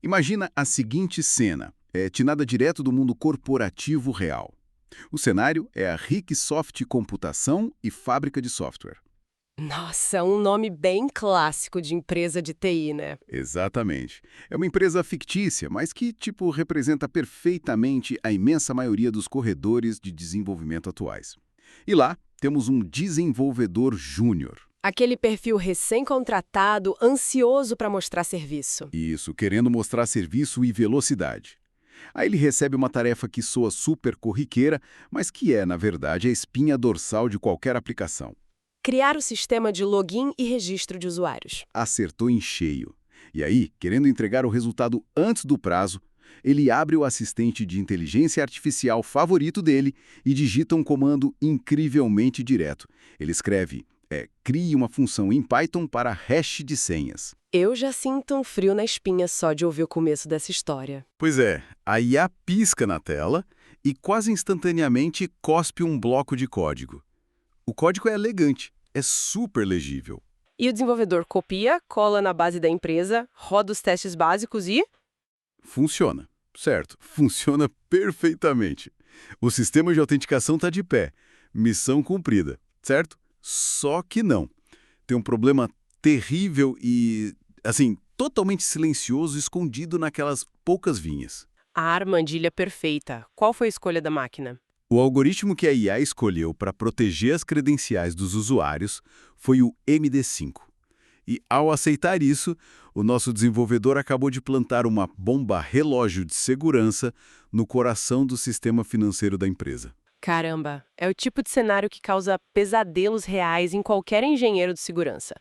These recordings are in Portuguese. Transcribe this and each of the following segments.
Imagina a seguinte cena, tirada direto do mundo corporativo real. O cenário é a Ricksoft Computação e Fábrica de Software. Nossa, um nome bem clássico de empresa de TI, né? Exatamente. É uma empresa fictícia, mas que, representa perfeitamente a imensa maioria dos corredores de desenvolvimento atuais. E lá, temos um desenvolvedor júnior. Aquele perfil recém-contratado, ansioso para mostrar serviço. Isso, querendo mostrar serviço e velocidade. Aí ele recebe uma tarefa que soa super corriqueira, mas que é, na verdade, a espinha dorsal de qualquer aplicação. Criar o sistema de login e registro de usuários. Acertou em cheio. E aí, querendo entregar o resultado antes do prazo, ele abre o assistente de inteligência artificial favorito dele e digita um comando incrivelmente direto. Ele escreve, crie uma função em Python para hash de senhas. Eu já sinto um frio na espinha só de ouvir o começo dessa história. Pois é, a IA pisca na tela e quase instantaneamente cospe um bloco de código. O código é elegante, é super legível. E o desenvolvedor copia, cola na base da empresa, roda os testes básicos e... Funciona, certo? Funciona perfeitamente. O sistema de autenticação está de pé. Missão cumprida, certo? Só que não. Tem um problema terrível e, totalmente silencioso escondido naquelas poucas vinhas. A armadilha perfeita. Qual foi a escolha da máquina? O algoritmo que a IA escolheu para proteger as credenciais dos usuários foi o MD5. E, ao aceitar isso, o nosso desenvolvedor acabou de plantar uma bomba relógio de segurança no coração do sistema financeiro da empresa. Caramba, é o tipo de cenário que causa pesadelos reais em qualquer engenheiro de segurança.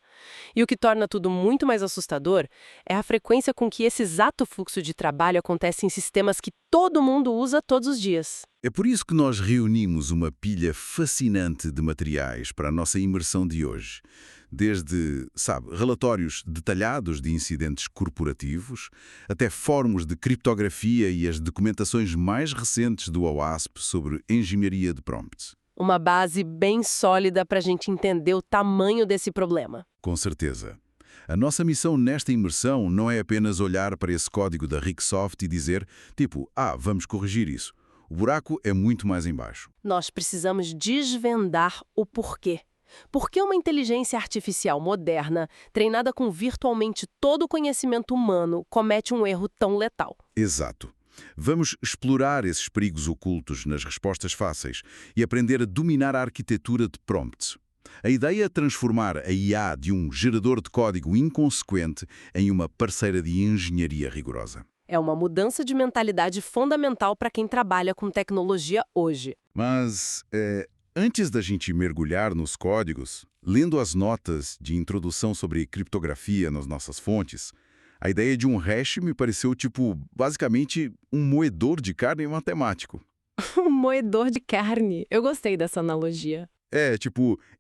E o que torna tudo muito mais assustador é a frequência com que esse exato fluxo de trabalho acontece em sistemas que todo mundo usa todos os dias. É por isso que nós reunimos uma pilha fascinante de materiais para a nossa imersão de hoje. Desde, relatórios detalhados de incidentes corporativos, até fóruns de criptografia e as documentações mais recentes do OWASP sobre engenharia de prompts. Uma base bem sólida para a gente entender o tamanho desse problema. Com certeza. A nossa missão nesta imersão não é apenas olhar para esse código da Ricksoft e dizer, vamos corrigir isso. O buraco é muito mais embaixo. Nós precisamos desvendar o porquê. Por que uma inteligência artificial moderna, treinada com virtualmente todo o conhecimento humano, comete um erro tão letal? Exato. Vamos explorar esses perigos ocultos nas respostas fáceis e aprender a dominar a arquitetura de prompts. A ideia é transformar a IA de um gerador de código inconsequente em uma parceira de engenharia rigorosa. É uma mudança de mentalidade fundamental para quem trabalha com tecnologia hoje. Mas, antes da gente mergulhar nos códigos, lendo as notas de introdução sobre criptografia nas nossas fontes, a ideia de um hash me pareceu basicamente um moedor de carne matemático. Um moedor de carne. Eu gostei dessa analogia.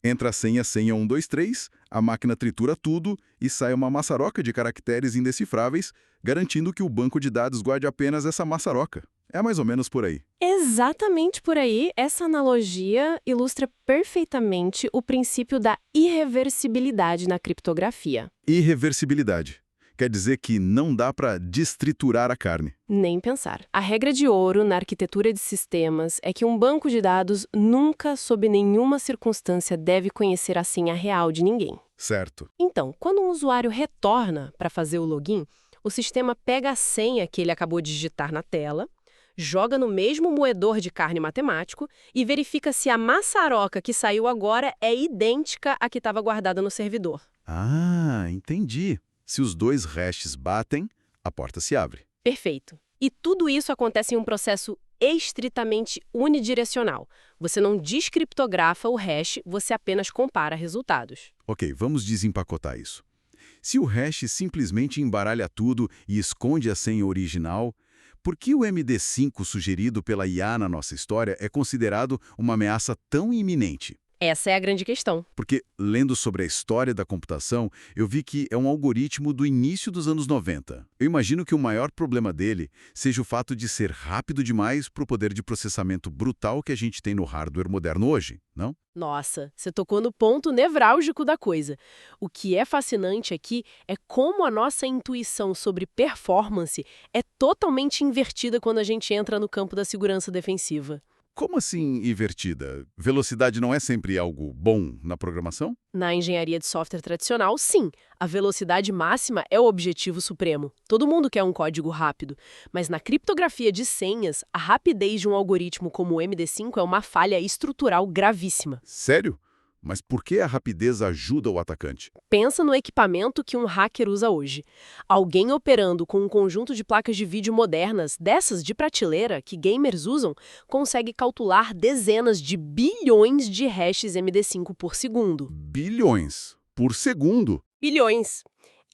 Entra a senha 123, a máquina tritura tudo e sai uma maçaroca de caracteres indecifráveis, garantindo que o banco de dados guarde apenas essa maçaroca. É mais ou menos por aí. Exatamente por aí, essa analogia ilustra perfeitamente o princípio da irreversibilidade na criptografia. Irreversibilidade. Quer dizer que não dá para destriturar a carne. Nem pensar. A regra de ouro na arquitetura de sistemas é que um banco de dados nunca, sob nenhuma circunstância, deve conhecer a senha real de ninguém. Certo. Então, quando um usuário retorna para fazer o login, o sistema pega a senha que ele acabou de digitar na tela, joga no mesmo moedor de carne matemático e verifica se a maçaroca que saiu agora é idêntica à que estava guardada no servidor. Ah, entendi. Se os dois hashes batem, a porta se abre. Perfeito. E tudo isso acontece em um processo estritamente unidirecional. Você não descriptografa o hash, você apenas compara resultados. Ok, vamos desempacotar isso. Se o hash simplesmente embaralha tudo e esconde a senha original, por que o MD5 sugerido pela IA na nossa história é considerado uma ameaça tão iminente? Essa é a grande questão. Porque, lendo sobre a história da computação, eu vi que é um algoritmo do início dos anos 90. Eu imagino que o maior problema dele seja o fato de ser rápido demais para o poder de processamento brutal que a gente tem no hardware moderno hoje, não? Nossa, você tocou no ponto nevrálgico da coisa. O que é fascinante aqui é como a nossa intuição sobre performance é totalmente invertida quando a gente entra no campo da segurança defensiva. Como assim invertida? Velocidade não é sempre algo bom na programação? Na engenharia de software tradicional, sim, a velocidade máxima é o objetivo supremo. Todo mundo quer um código rápido. Mas na criptografia de senhas, a rapidez de um algoritmo como o MD5 é uma falha estrutural gravíssima. Sério? Mas por que a rapidez ajuda o atacante? Pensa no equipamento que um hacker usa hoje. Alguém operando com um conjunto de placas de vídeo modernas, dessas de prateleira, que gamers usam, consegue calcular dezenas de bilhões de hashes MD5 por segundo. Bilhões por segundo. Bilhões!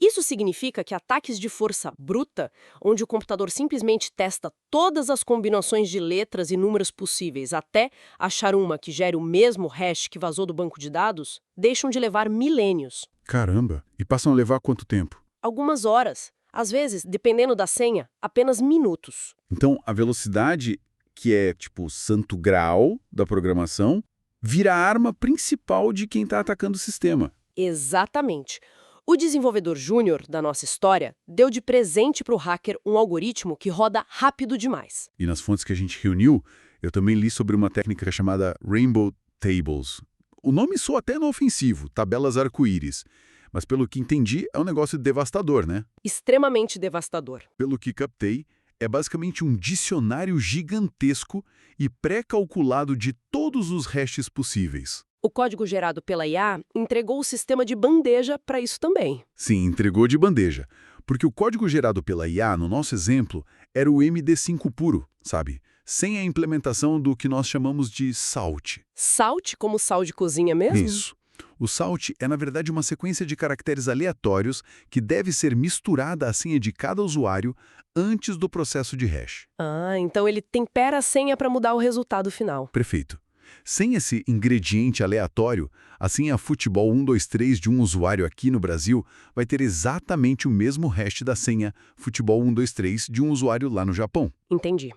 Isso significa que ataques de força bruta, onde o computador simplesmente testa todas as combinações de letras e números possíveis até achar uma que gere o mesmo hash que vazou do banco de dados, deixam de levar milênios. Caramba! E passam a levar quanto tempo? Algumas horas. Às vezes, dependendo da senha, apenas minutos. Então, a velocidade, que é tipo o santo graal da programação, vira a arma principal de quem está atacando o sistema. Exatamente. O desenvolvedor júnior da nossa história deu de presente para o hacker um algoritmo que roda rápido demais. E nas fontes que a gente reuniu, eu também li sobre uma técnica chamada Rainbow Tables. O nome soa até inofensivo, tabelas arco-íris. Mas pelo que entendi, é um negócio devastador, né? Extremamente devastador. Pelo que captei, é basicamente um dicionário gigantesco e pré-calculado de todos os hashes possíveis. O código gerado pela IA entregou o sistema de bandeja para isso também. Sim, entregou de bandeja. Porque o código gerado pela IA, no nosso exemplo, era o MD5 puro, sabe? Sem a implementação do que nós chamamos de SALT. SALT como sal de cozinha mesmo? Isso. O SALT é, na verdade, uma sequência de caracteres aleatórios que deve ser misturada à senha de cada usuário antes do processo de hash. Ah, então ele tempera a senha para mudar o resultado final. Perfeito. Sem esse ingrediente aleatório, a senha futebol 123 de um usuário aqui no Brasil vai ter exatamente o mesmo hash da senha futebol 123 de um usuário lá no Japão. Entendi.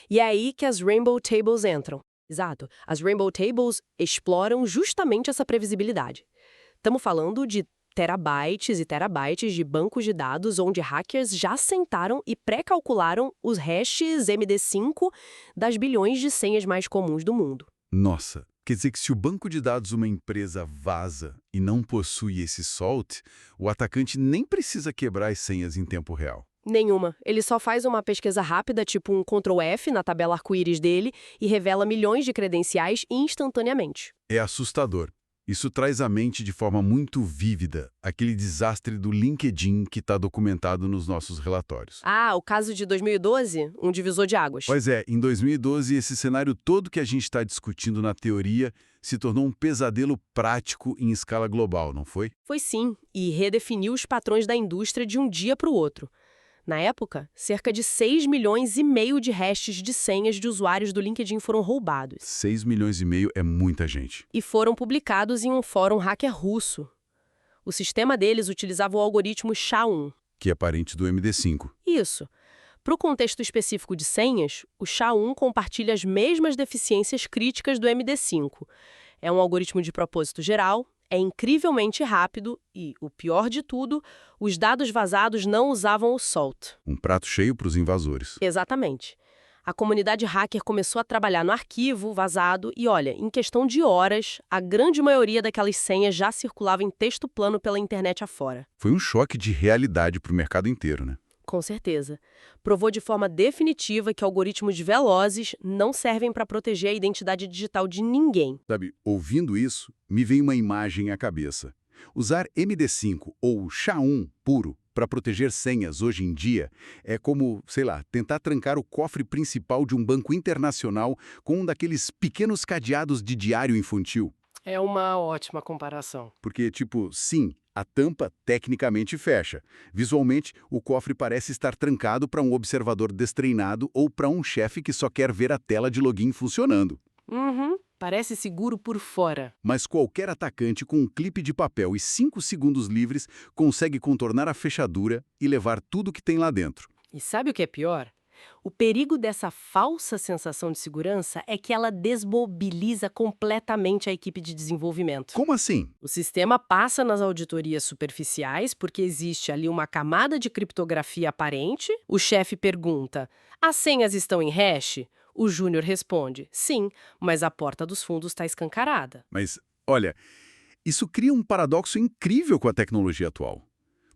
E é aí que as Rainbow Tables entram. Exato. As Rainbow Tables exploram justamente essa previsibilidade. Estamos falando de terabytes e terabytes de bancos de dados onde hackers já sentaram e pré-calcularam os hashes MD5 das bilhões de senhas mais comuns do mundo. Nossa, quer dizer que se o banco de dados de uma empresa vaza e não possui esse SALT, o atacante nem precisa quebrar as senhas em tempo real. Nenhuma. Ele só faz uma pesquisa rápida, tipo um Ctrl F na tabela arco-íris dele e revela milhões de credenciais instantaneamente. É assustador. Isso traz à mente de forma muito vívida aquele desastre do LinkedIn que está documentado nos nossos relatórios. Ah, o caso de 2012? Um divisor de águas. Pois é, em 2012, esse cenário todo que a gente está discutindo na teoria se tornou um pesadelo prático em escala global, não foi? Foi sim, e redefiniu os padrões da indústria de um dia para o outro. Na época, cerca de 6,5 milhões de hashes de senhas de usuários do LinkedIn foram roubados. 6,5 milhões é muita gente. E foram publicados em um fórum hacker russo. O sistema deles utilizava o algoritmo SHA-1. Que é parente do MD5. Isso. Para o contexto específico de senhas, o SHA-1 compartilha as mesmas deficiências críticas do MD5. É um algoritmo de propósito geral, é incrivelmente rápido e, o pior de tudo, os dados vazados não usavam o SALT. Um prato cheio para os invasores. Exatamente. A comunidade hacker começou a trabalhar no arquivo vazado e, olha, em questão de horas, a grande maioria daquelas senhas já circulava em texto plano pela internet afora. Foi um choque de realidade para o mercado inteiro, né? Com certeza. Provou de forma definitiva que algoritmos velozes não servem para proteger a identidade digital de ninguém. Sabe, ouvindo isso, me vem uma imagem à cabeça. Usar MD5 ou SHA-1 puro para proteger senhas hoje em dia é como, sei lá, tentar trancar o cofre principal de um banco internacional com um daqueles pequenos cadeados de diário infantil. É uma ótima comparação. Porque, tipo, sim, a tampa tecnicamente fecha. Visualmente, o cofre parece estar trancado para um observador destreinado ou para um chefe que só quer ver a tela de login funcionando. Uhum. Parece seguro por fora. Mas qualquer atacante com um clipe de papel e 5 segundos livres consegue contornar a fechadura e levar tudo que tem lá dentro. E sabe o que é pior? O perigo dessa falsa sensação de segurança é que ela desmobiliza completamente a equipe de desenvolvimento. Como assim? O sistema passa nas auditorias superficiais porque existe ali uma camada de criptografia aparente. O chefe pergunta: as senhas estão em hash? O júnior responde: sim, mas a porta dos fundos está escancarada. Mas, olha, isso cria um paradoxo incrível com a tecnologia atual.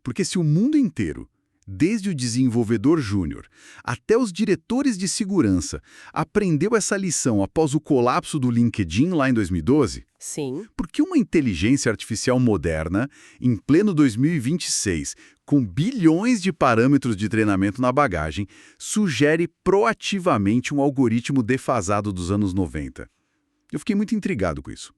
Porque se o mundo inteiro, desde o desenvolvedor júnior até os diretores de segurança, aprendeu essa lição após o colapso do LinkedIn lá em 2012, Sim. por que uma inteligência artificial moderna, em pleno 2026, com bilhões de parâmetros de treinamento na bagagem, sugere proativamente um algoritmo defasado dos anos 90? Eu fiquei muito intrigado com isso.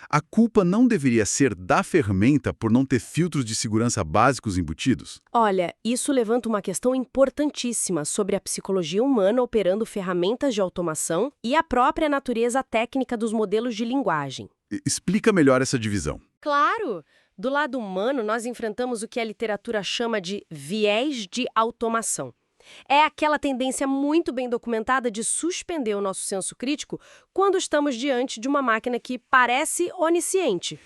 A culpa não deveria ser da ferramenta por não ter filtros de segurança básicos embutidos? Olha, isso levanta uma questão importantíssima sobre a psicologia humana operando ferramentas de automação e a própria natureza técnica dos modelos de linguagem. Explica melhor essa divisão. Claro! Do lado humano, nós enfrentamos o que a literatura chama de viés de automação. É aquela tendência muito bem documentada de suspender o nosso senso crítico quando estamos diante de uma máquina que parece onisciente.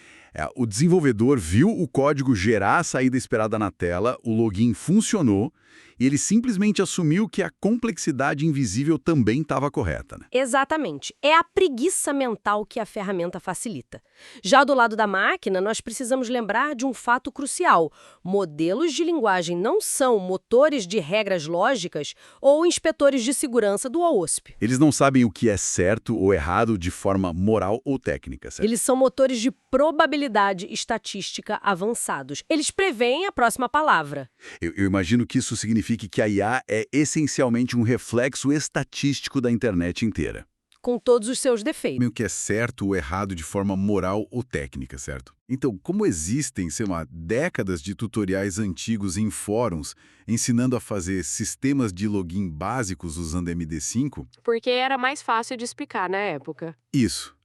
O desenvolvedor viu o código gerar a saída esperada na tela, o login funcionou, e ele simplesmente assumiu que a complexidade invisível também estava correta, né? Exatamente. É a preguiça mental que a ferramenta facilita. Já do lado da máquina, nós precisamos lembrar de um fato crucial. Modelos de linguagem não são motores de regras lógicas ou inspetores de segurança do OSP. Eles não sabem o que é certo ou errado de forma moral ou técnica, certo? Eles são motores de probabilidade estatística avançados. Eles preveem a próxima palavra. Eu imagino que isso signifique que a IA é essencialmente um reflexo estatístico da internet inteira. Com todos os seus defeitos. O que é certo ou errado de forma moral ou técnica, certo? Então, como existem, sei lá, décadas de tutoriais antigos em fóruns ensinando a fazer sistemas de login básicos usando MD5? Porque era mais fácil de explicar na época. Isso.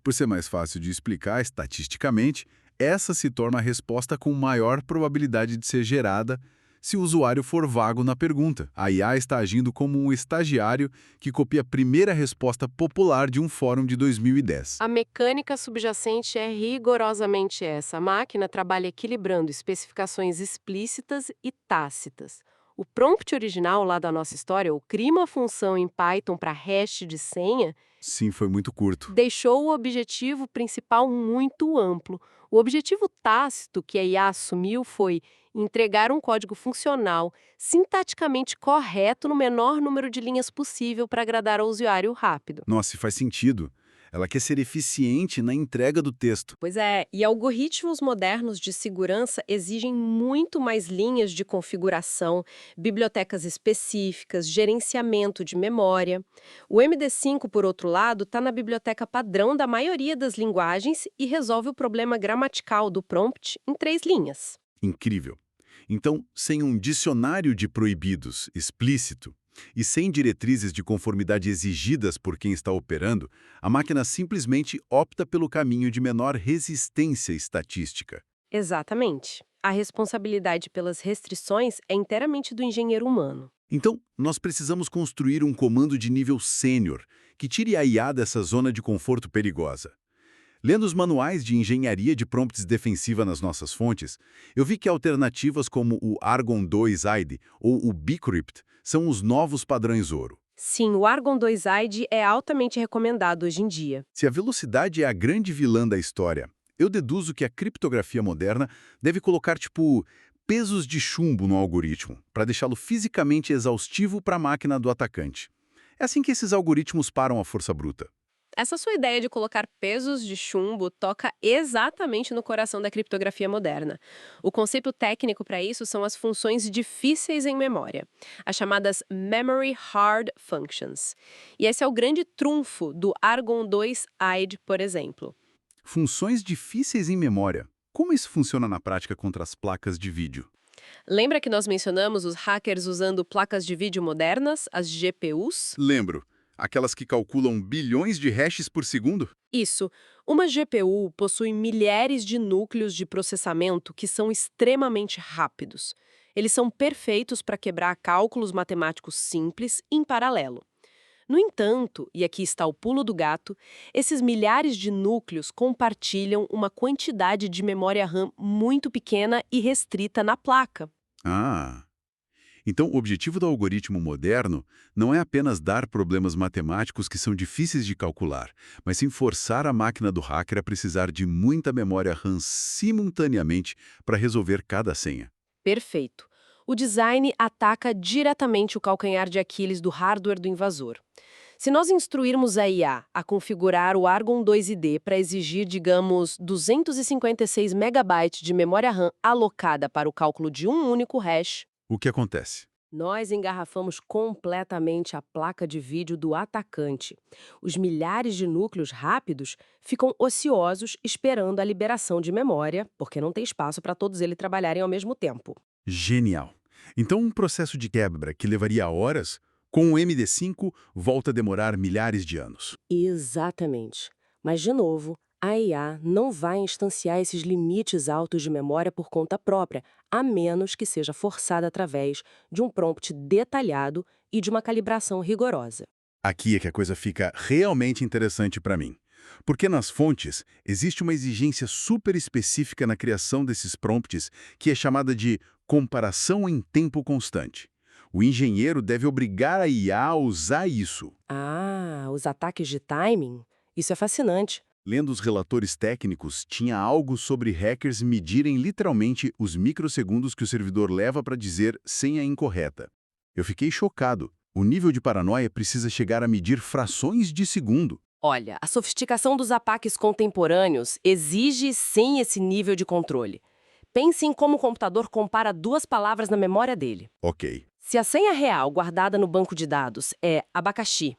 Por ser mais fácil de explicar estatisticamente, essa se torna a resposta com maior probabilidade de ser gerada se o usuário for vago na pergunta. A IA está agindo como um estagiário que copia a primeira resposta popular de um fórum de 2010. A mecânica subjacente é rigorosamente essa. A máquina trabalha equilibrando especificações explícitas e tácitas. O prompt original lá da nossa história, o cria uma função em Python para hash de senha, Sim, foi muito curto. deixou o objetivo principal muito amplo. O objetivo tácito que a IA assumiu foi entregar um código funcional, sintaticamente correto no menor número de linhas possível para agradar ao usuário rápido. Nossa, e faz sentido. Ela quer ser eficiente na entrega do texto. Pois é, e algoritmos modernos de segurança exigem muito mais linhas de configuração, bibliotecas específicas, gerenciamento de memória. O MD5, por outro lado, está na biblioteca padrão da maioria das linguagens e resolve o problema gramatical do prompt em 3 linhas. Incrível. Então, sem um dicionário de proibidos explícito e sem diretrizes de conformidade exigidas por quem está operando, a máquina simplesmente opta pelo caminho de menor resistência estatística. Exatamente. A responsabilidade pelas restrições é inteiramente do engenheiro humano. Então, nós precisamos construir um comando de nível sênior que tire a IA dessa zona de conforto perigosa. Lendo os manuais de engenharia de prompts defensiva nas nossas fontes, eu vi que alternativas como o Argon 2-IDE ou o Bcrypt são os novos padrões ouro. Sim, o Argon 2-IDE é altamente recomendado hoje em dia. Se a velocidade é a grande vilã da história, eu deduzo que a criptografia moderna deve colocar, pesos de chumbo no algoritmo, para deixá-lo fisicamente exaustivo para a máquina do atacante. É assim que esses algoritmos param a força bruta. Essa sua ideia de colocar pesos de chumbo toca exatamente no coração da criptografia moderna. O conceito técnico para isso são as funções difíceis em memória, as chamadas Memory Hard Functions. E esse é o grande trunfo do Argon 2-IDE, por exemplo. Funções difíceis em memória. Como isso funciona na prática contra as placas de vídeo? Lembra que nós mencionamos os hackers usando placas de vídeo modernas, as GPUs? Lembro. Aquelas que calculam bilhões de hashes por segundo? Isso. Uma GPU possui milhares de núcleos de processamento que são extremamente rápidos. Eles são perfeitos para quebrar cálculos matemáticos simples em paralelo. No entanto, e aqui está o pulo do gato, esses milhares de núcleos compartilham uma quantidade de memória RAM muito pequena e restrita na placa. Ah, então o objetivo do algoritmo moderno não é apenas dar problemas matemáticos que são difíceis de calcular, mas sim forçar a máquina do hacker a precisar de muita memória RAM simultaneamente para resolver cada senha. Perfeito. O design ataca diretamente o calcanhar de Aquiles do hardware do invasor. Se nós instruirmos a IA a configurar o Argon 2ID para exigir, digamos, 256 megabytes de memória RAM alocada para o cálculo de um único hash, O que acontece? nós engarrafamos completamente a placa de vídeo do atacante. Os milhares de núcleos rápidos ficam ociosos esperando a liberação de memória, porque não tem espaço para todos eles trabalharem ao mesmo tempo. Genial! Então um processo de quebra que levaria horas, com o MD5 volta a demorar milhares de anos. Exatamente. Mas, de novo, a IA não vai instanciar esses limites altos de memória por conta própria, a menos que seja forçada através de um prompt detalhado e de uma calibração rigorosa. Aqui é que a coisa fica realmente interessante para mim. Porque nas fontes existe uma exigência super específica na criação desses prompts que é chamada de comparação em tempo constante. O engenheiro deve obrigar a IA a usar isso. Ah, os ataques de timing? Isso é fascinante. Lendo os relatores técnicos, tinha algo sobre hackers medirem literalmente os microsegundos que o servidor leva para dizer senha incorreta. Eu fiquei chocado. O nível de paranoia precisa chegar a medir frações de segundo. Olha, a sofisticação dos ataques contemporâneos exige sim esse nível de controle. Pense em como o computador compara duas palavras na memória dele. Ok. Se a senha real guardada no banco de dados é abacaxi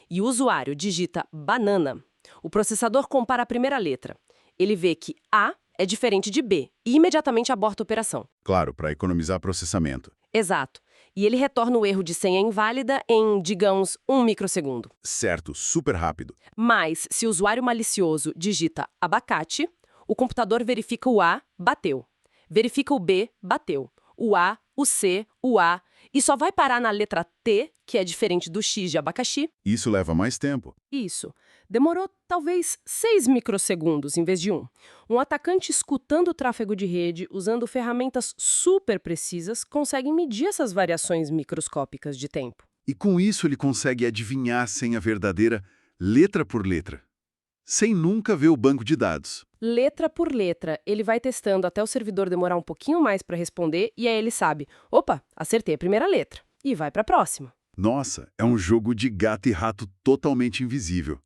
e o usuário digita banana, o processador compara a primeira letra. Ele vê que A é diferente de B e imediatamente aborta a operação. Claro, para economizar processamento. Exato. E ele retorna o erro de senha inválida em, digamos, 1 microsegundo. Certo, super rápido. Mas, se o usuário malicioso digita abacate, o computador verifica o A, bateu. Verifica o B, bateu. O A, o C, o A, e só vai parar na letra T, que é diferente do X de abacaxi. Isso leva mais tempo. Isso. Demorou talvez 6 microsegundos em vez de 1. Um atacante escutando o tráfego de rede, usando ferramentas super precisas, consegue medir essas variações microscópicas de tempo. E com isso ele consegue adivinhar a senha verdadeira letra por letra, sem nunca ver o banco de dados. Letra por letra, ele vai testando até o servidor demorar um pouquinho mais para responder e aí ele sabe, opa, acertei a primeira letra, e vai para a próxima. Nossa, é um jogo de gato e rato totalmente invisível.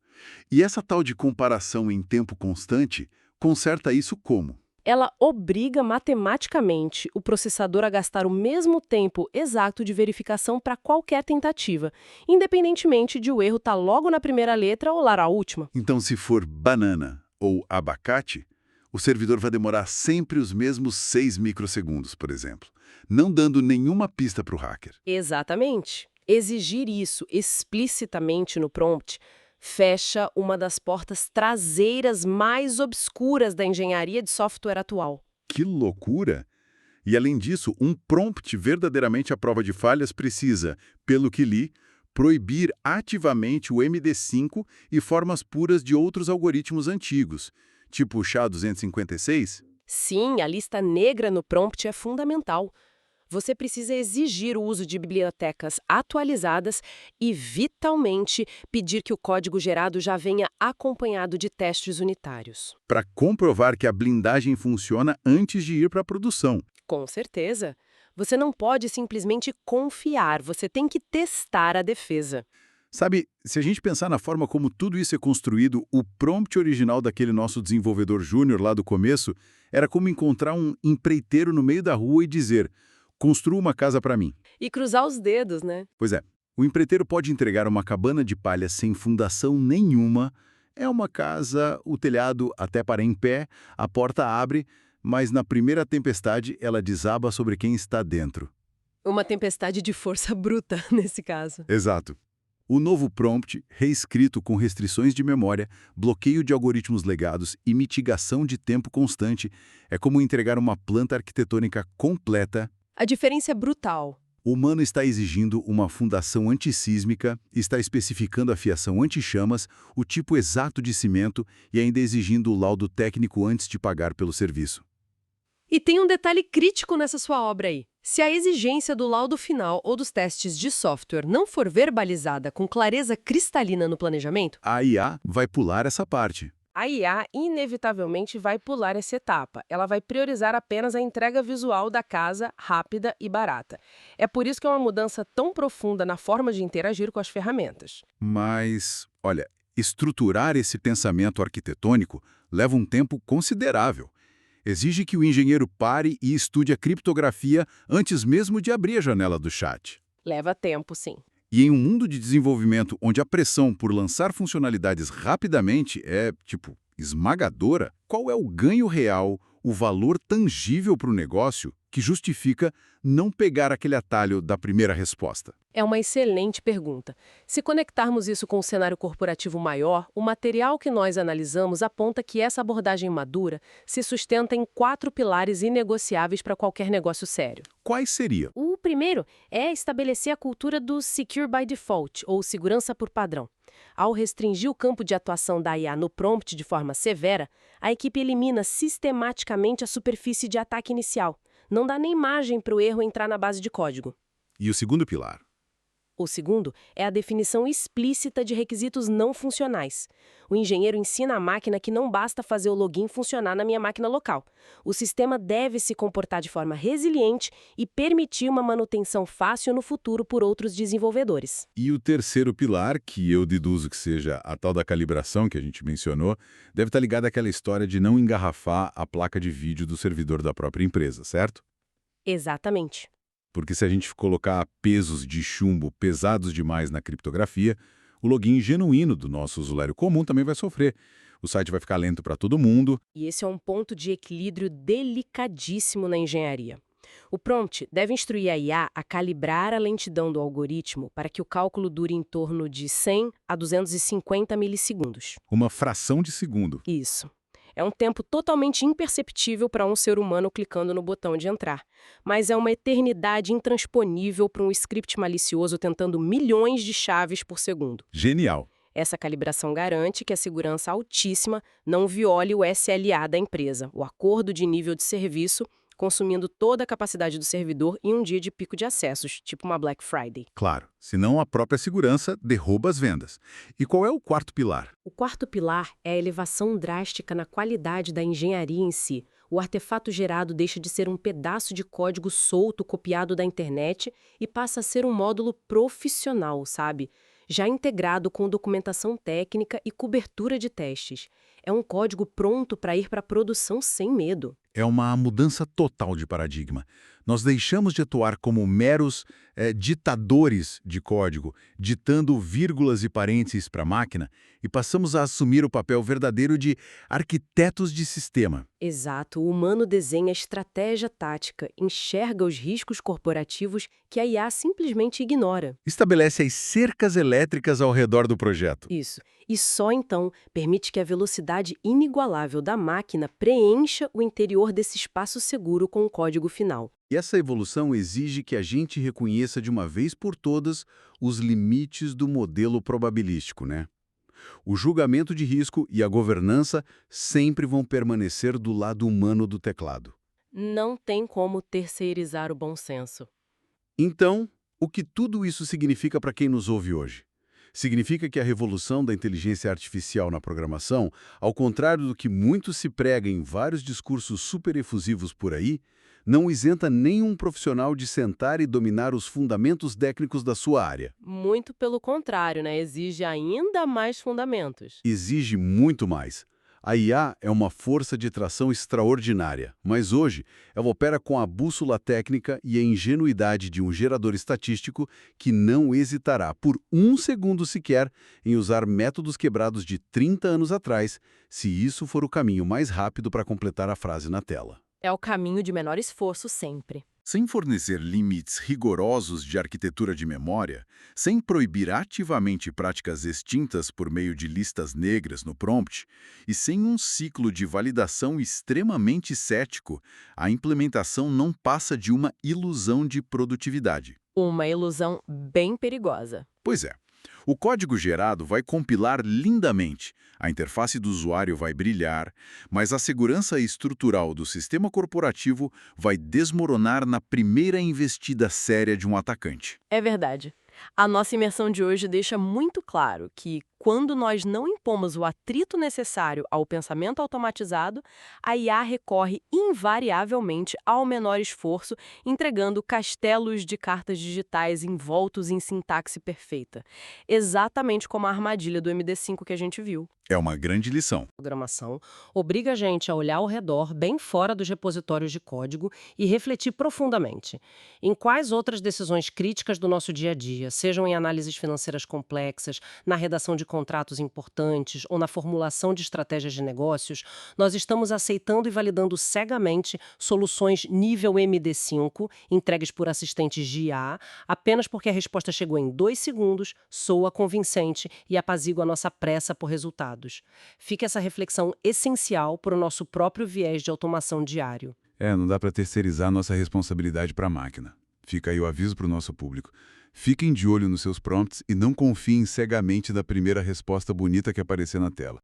E essa tal de comparação em tempo constante conserta isso como? Ela obriga matematicamente o processador a gastar o mesmo tempo exato de verificação para qualquer tentativa, independentemente de o erro estar logo na primeira letra ou lá na última. Então, se for banana ou abacate, o servidor vai demorar sempre os mesmos 6 microsegundos, por exemplo, não dando nenhuma pista para o hacker. Exatamente. Exigir isso explicitamente no prompt fecha uma das portas traseiras mais obscuras da engenharia de software atual. Que loucura! E além disso, um prompt verdadeiramente à prova de falhas precisa, pelo que li, proibir ativamente o MD5 e formas puras de outros algoritmos antigos, tipo o SHA-256. Sim, a lista negra no prompt é fundamental. Você precisa exigir o uso de bibliotecas atualizadas e, vitalmente, pedir que o código gerado já venha acompanhado de testes unitários. Para comprovar que a blindagem funciona antes de ir para a produção. Com certeza. Você não pode simplesmente confiar, você tem que testar a defesa. Sabe, se a gente pensar na forma como tudo isso é construído, o prompt original daquele nosso desenvolvedor júnior lá do começo era como encontrar um empreiteiro no meio da rua e dizer: construa uma casa para mim. E cruzar os dedos, né? Pois é, o empreiteiro pode entregar uma cabana de palha sem fundação nenhuma. É uma casa, o telhado até para em pé, a porta abre, mas na primeira tempestade ela desaba sobre quem está dentro. Uma tempestade de força bruta, nesse caso. Exato. O novo prompt, reescrito com restrições de memória, bloqueio de algoritmos legados e mitigação de tempo constante, é como entregar uma planta arquitetônica completa. A diferença é brutal. O humano está exigindo uma fundação antissísmica, está especificando a fiação anti-chamas, o tipo exato de cimento e ainda exigindo o laudo técnico antes de pagar pelo serviço. E tem um detalhe crítico nessa sua obra aí. Se a exigência do laudo final ou dos testes de software não for verbalizada com clareza cristalina no planejamento, A IA vai pular essa parte. a IA inevitavelmente vai pular essa etapa. Ela vai priorizar apenas a entrega visual da casa rápida e barata. É por isso que é uma mudança tão profunda na forma de interagir com as ferramentas. Mas, olha, estruturar esse pensamento arquitetônico leva um tempo considerável. Exige que o engenheiro pare e estude a criptografia antes mesmo de abrir a janela do chat. Leva tempo, sim. E em um mundo de desenvolvimento onde a pressão por lançar funcionalidades rapidamente é, esmagadora, qual é o ganho real, o valor tangível para o negócio que justifica não pegar aquele atalho da primeira resposta? É uma excelente pergunta. Se conectarmos isso com o cenário corporativo maior, o material que nós analisamos aponta que essa abordagem madura se sustenta em 4 pilares inegociáveis para qualquer negócio sério. Quais seriam? O primeiro é estabelecer a cultura do Secure by Default, ou segurança por padrão. Ao restringir o campo de atuação da IA no prompt de forma severa, a equipe elimina sistematicamente a superfície de ataque inicial. Não dá nem margem para o erro entrar na base de código. E o segundo pilar? O segundo é a definição explícita de requisitos não funcionais. O engenheiro ensina à máquina que não basta fazer o login funcionar na minha máquina local. O sistema deve se comportar de forma resiliente e permitir uma manutenção fácil no futuro por outros desenvolvedores. E o terceiro pilar, que eu deduzo que seja a tal da calibração que a gente mencionou, deve estar ligado àquela história de não engarrafar a placa de vídeo do servidor da própria empresa, certo? Exatamente. Porque se a gente colocar pesos de chumbo pesados demais na criptografia, o login genuíno do nosso usuário comum também vai sofrer. O site vai ficar lento para todo mundo. E esse é um ponto de equilíbrio delicadíssimo na engenharia. O prompt deve instruir a IA a calibrar a lentidão do algoritmo para que o cálculo dure em torno de 100 a 250 milissegundos. Uma fração de segundo. Isso. É um tempo totalmente imperceptível para um ser humano clicando no botão de entrar, mas é uma eternidade intransponível para um script malicioso tentando milhões de chaves por segundo. Genial. Essa calibração garante que a segurança altíssima não viole o SLA da empresa, o acordo de nível de serviço, consumindo toda a capacidade do servidor em um dia de pico de acessos, tipo uma Black Friday. Claro, senão a própria segurança derruba as vendas. E qual é o quarto pilar? O quarto pilar é a elevação drástica na qualidade da engenharia em si. O artefato gerado deixa de ser um pedaço de código solto copiado da internet e passa a ser um módulo profissional, sabe? Já integrado com documentação técnica e cobertura de testes. É um código pronto para ir para a produção sem medo. É uma mudança total de paradigma. Nós deixamos de atuar como meros ditadores de código, ditando vírgulas e parênteses para a máquina, e passamos a assumir o papel verdadeiro de arquitetos de sistema. Exato, o humano desenha estratégia tática, enxerga os riscos corporativos que a IA simplesmente ignora. Estabelece as cercas elétricas ao redor do projeto. Isso. E só então permite que a velocidade inigualável da máquina preencha o interior desse espaço seguro com o código final. E essa evolução exige que a gente reconheça de uma vez por todas os limites do modelo probabilístico, né? O julgamento de risco e a governança sempre vão permanecer do lado humano do teclado. Não tem como terceirizar o bom senso. Então, o que tudo isso significa para quem nos ouve hoje? Significa que a revolução da inteligência artificial na programação, ao contrário do que muito se prega em vários discursos superefusivos por aí, não isenta nenhum profissional de sentar e dominar os fundamentos técnicos da sua área. Muito pelo contrário, né? Exige ainda mais fundamentos. Exige muito mais. A IA é uma força de tração extraordinária, mas hoje ela opera com a bússola técnica e a ingenuidade de um gerador estatístico que não hesitará por um segundo sequer em usar métodos quebrados de 30 anos atrás, se isso for o caminho mais rápido para completar a frase na tela. É o caminho de menor esforço sempre. Sem fornecer limites rigorosos de arquitetura de memória, sem proibir ativamente práticas extintas por meio de listas negras no prompt, e sem um ciclo de validação extremamente cético, a implementação não passa de uma ilusão de produtividade. Uma ilusão bem perigosa. Pois é. O código gerado vai compilar lindamente, a interface do usuário vai brilhar, mas a segurança estrutural do sistema corporativo vai desmoronar na primeira investida séria de um atacante. É verdade. A nossa imersão de hoje deixa muito claro que, quando nós não impomos o atrito necessário ao pensamento automatizado, a IA recorre invariavelmente ao menor esforço, entregando castelos de cartas digitais envoltos em sintaxe perfeita. Exatamente como a armadilha do MD5 que a gente viu. É uma grande lição. Programação obriga a gente a olhar ao redor, bem fora dos repositórios de código, e refletir profundamente em quais outras decisões críticas do nosso dia a dia, sejam em análises financeiras complexas, na redação de contratos importantes ou na formulação de estratégias de negócios, nós estamos aceitando e validando cegamente soluções nível MD5, entregues por assistentes de IA, apenas porque a resposta chegou em 2 segundos, soa convincente e apazigua a nossa pressa por resultados. Fica essa reflexão essencial para o nosso próprio viés de automação diário. Não dá para terceirizar nossa responsabilidade para a máquina. Fica aí o aviso para o nosso público. Fiquem de olho nos seus prompts e não confiem cegamente na primeira resposta bonita que aparecer na tela.